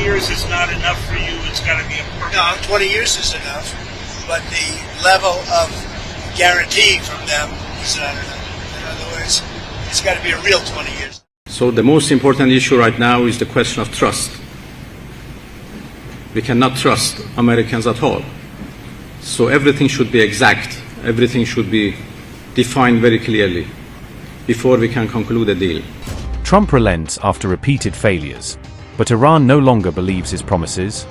years is not enough for you. It's got to be a permanent. No, 20 years is enough, but the level of guarantee from them is not enough. In other words, it's got to be a real 20 years. So the most important issue right now is the question of trust. We cannot trust Americans at all. So everything should be exact. Everything should be defined very clearly before we can conclude a deal. Trump relents after repeated failures, but Iran no longer believes his promises.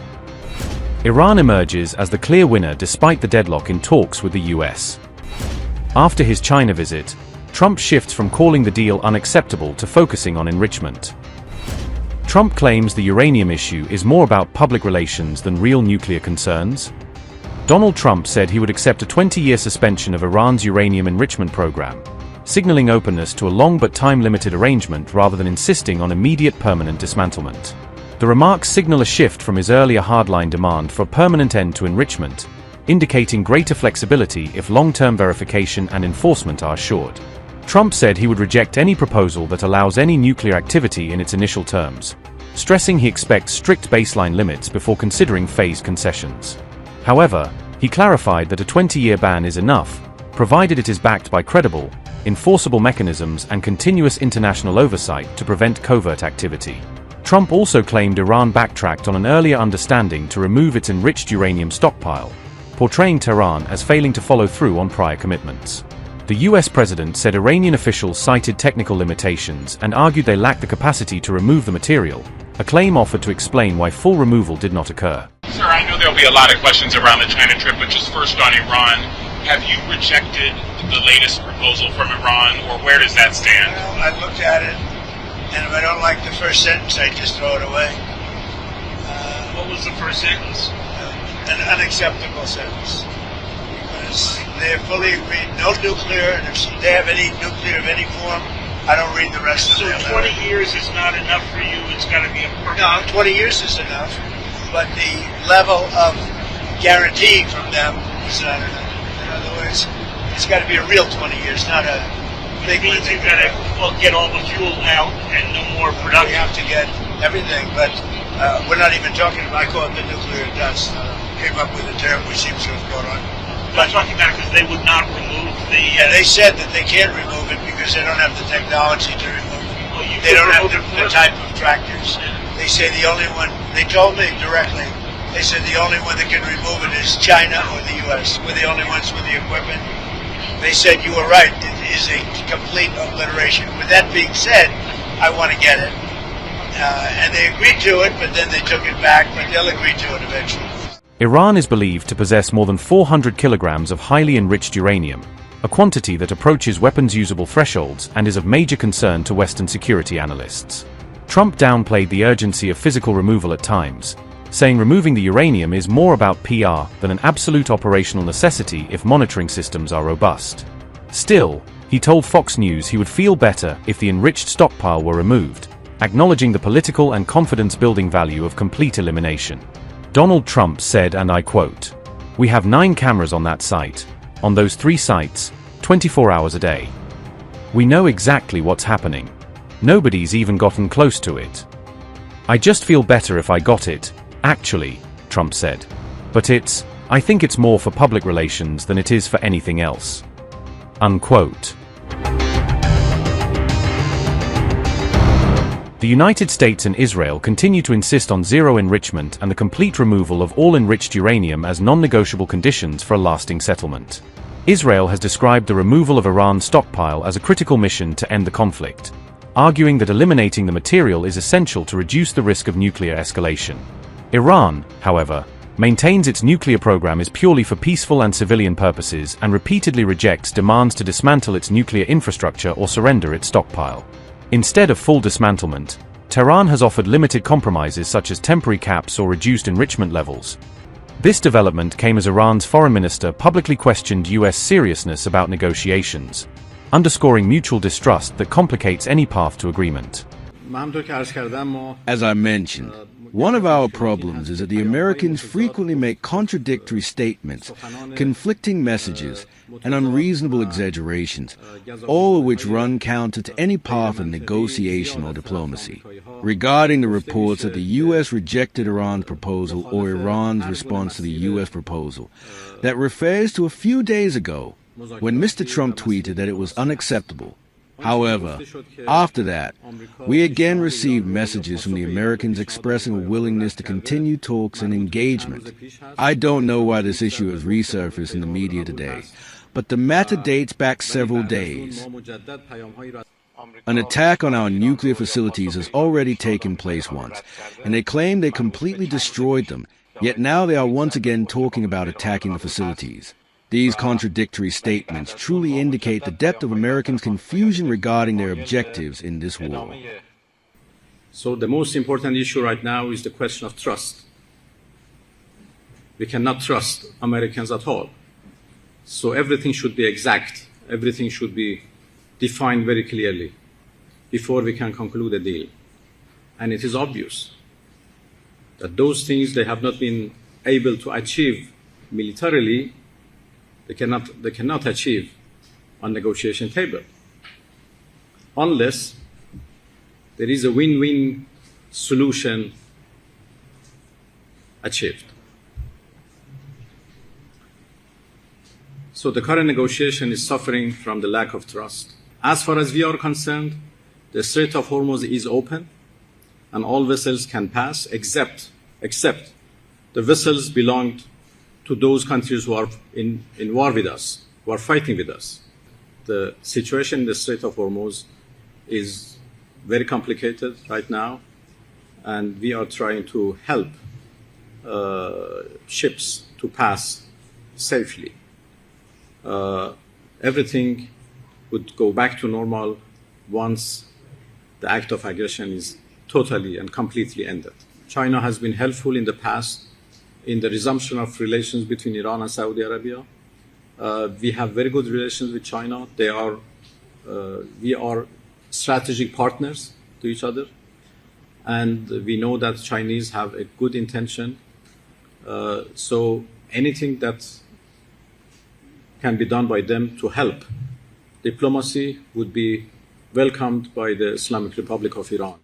Iran emerges as the clear winner despite the deadlock in talks with the US. After his China visit, Trump shifts from calling the deal unacceptable to focusing on enrichment. Trump claims the uranium issue is more about public relations than real nuclear concerns. Donald Trump said he would accept a 20-year suspension of Iran's uranium enrichment program, signaling openness to a long but time-limited arrangement rather than insisting on immediate permanent dismantlement. The remarks signal a shift from his earlier hardline demand for a permanent end to enrichment, indicating greater flexibility if long-term verification and enforcement are assured. Trump said he would reject any proposal that allows any nuclear activity in its initial terms, stressing he expects strict baseline limits before considering phased concessions. However, he clarified that a 20-year ban is enough, provided it is backed by credible, enforceable mechanisms and continuous international oversight to prevent covert activity. Trump also claimed Iran backtracked on an earlier understanding to remove its enriched uranium stockpile, portraying Tehran as failing to follow through on prior commitments. The US president said Iranian officials cited technical limitations and argued they lacked the capacity to remove the material, a claim offered to explain why full removal did not occur. Sir, I know there'll be a lot of questions around the China trip, but just first on Iran, have you rejected the latest proposal from Iran, or where does that stand? Well, I've looked at it, and if I don't like the first sentence, I just throw it away. What was the first sentence? An unacceptable sentence. Because they're fully agreed, no nuclear, and if they have any nuclear of any form, I don't read the rest so of it. So 20 years is not enough for you, it's got to be a permanent. No, 20 years is enough, but the level of guarantee from them is not enough. In other words, it's got to be a real 20 years, not a big one. It means you've got to get all the fuel out and no more production. We have to get everything, but we're not even talking about, I call it the nuclear dust. Came up with a term which seems to have caught on. I'm talking about it because they would not remove the... they said that they can't remove it because they don't have the technology to remove it. Well, they don't have the type of tractors. They say the only one, they told me directly, they said the only one that can remove it is China or the US. We're the only ones with the equipment. They said you were right, it is a complete obliteration. With that being said, I want to get it. And they agreed to it, but then they took it back, but they'll agree to it eventually. Iran is believed to possess more than 400 kilograms of highly enriched uranium, a quantity that approaches weapons-usable thresholds and is of major concern to Western security analysts. Trump downplayed the urgency of physical removal at times, saying removing the uranium is more about PR than an absolute operational necessity if monitoring systems are robust. Still, he told Fox News he would feel better if the enriched stockpile were removed, acknowledging the political and confidence-building value of complete elimination. Donald Trump said, and I quote, "We have 9 cameras on that site, on those 3 sites, 24 hours a day. We know exactly what's happening. Nobody's even gotten close to it. I just feel better if I got it, actually," Trump said. "But I think it's more for public relations than it is for anything else." Unquote. The United States and Israel continue to insist on zero enrichment and the complete removal of all enriched uranium as non-negotiable conditions for a lasting settlement. Israel has described the removal of Iran's stockpile as a critical mission to end the conflict, arguing that eliminating the material is essential to reduce the risk of nuclear escalation. Iran, however, maintains its nuclear program is purely for peaceful and civilian purposes and repeatedly rejects demands to dismantle its nuclear infrastructure or surrender its stockpile. Instead of full dismantlement, Tehran has offered limited compromises such as temporary caps or reduced enrichment levels. This development came as Iran's foreign minister publicly questioned US seriousness about negotiations, underscoring mutual distrust that complicates any path to agreement. As I mentioned, One of our problems is that the Americans frequently make contradictory statements, conflicting messages, and unreasonable exaggerations, all of which run counter to any path of negotiation or diplomacy. Regarding the reports that the U.S. rejected Iran's proposal or Iran's response to the U.S. proposal, that refers to a few days ago when Mr. Trump tweeted that it was unacceptable. However, after that, we again received messages from the Americans expressing a willingness to continue talks and engagement. I don't know why this issue has resurfaced in the media today, but the matter dates back several days. An attack on our nuclear facilities has already taken place once, and they claim they completely destroyed them, yet now they are once again talking about attacking the facilities. These contradictory statements truly indicate the depth of Americans' confusion regarding their objectives in this war. So the most important issue right now is the question of trust. We cannot trust Americans at all. So everything should be exact. Everything should be defined very clearly before we can conclude a deal. And it is obvious that those things they have not been able to achieve militarily, they cannot achieve on negotiation table unless there is a win-win solution achieved. So the current negotiation is suffering from the lack of trust. As far as we are concerned, the Strait of Hormuz is open and all vessels can pass except the vessels belonged to those countries who are in war with us, who are fighting with us. The situation in the Strait of Hormuz is very complicated right now, and we are trying to help ships to pass safely. Everything would go back to normal once the act of aggression is totally and completely ended. China has been helpful in the past in the resumption of relations between Iran and Saudi Arabia. We have very good relations with China. We are strategic partners to each other. And we know that Chinese have a good intention. So anything that can be done by them to help diplomacy would be welcomed by the Islamic Republic of Iran.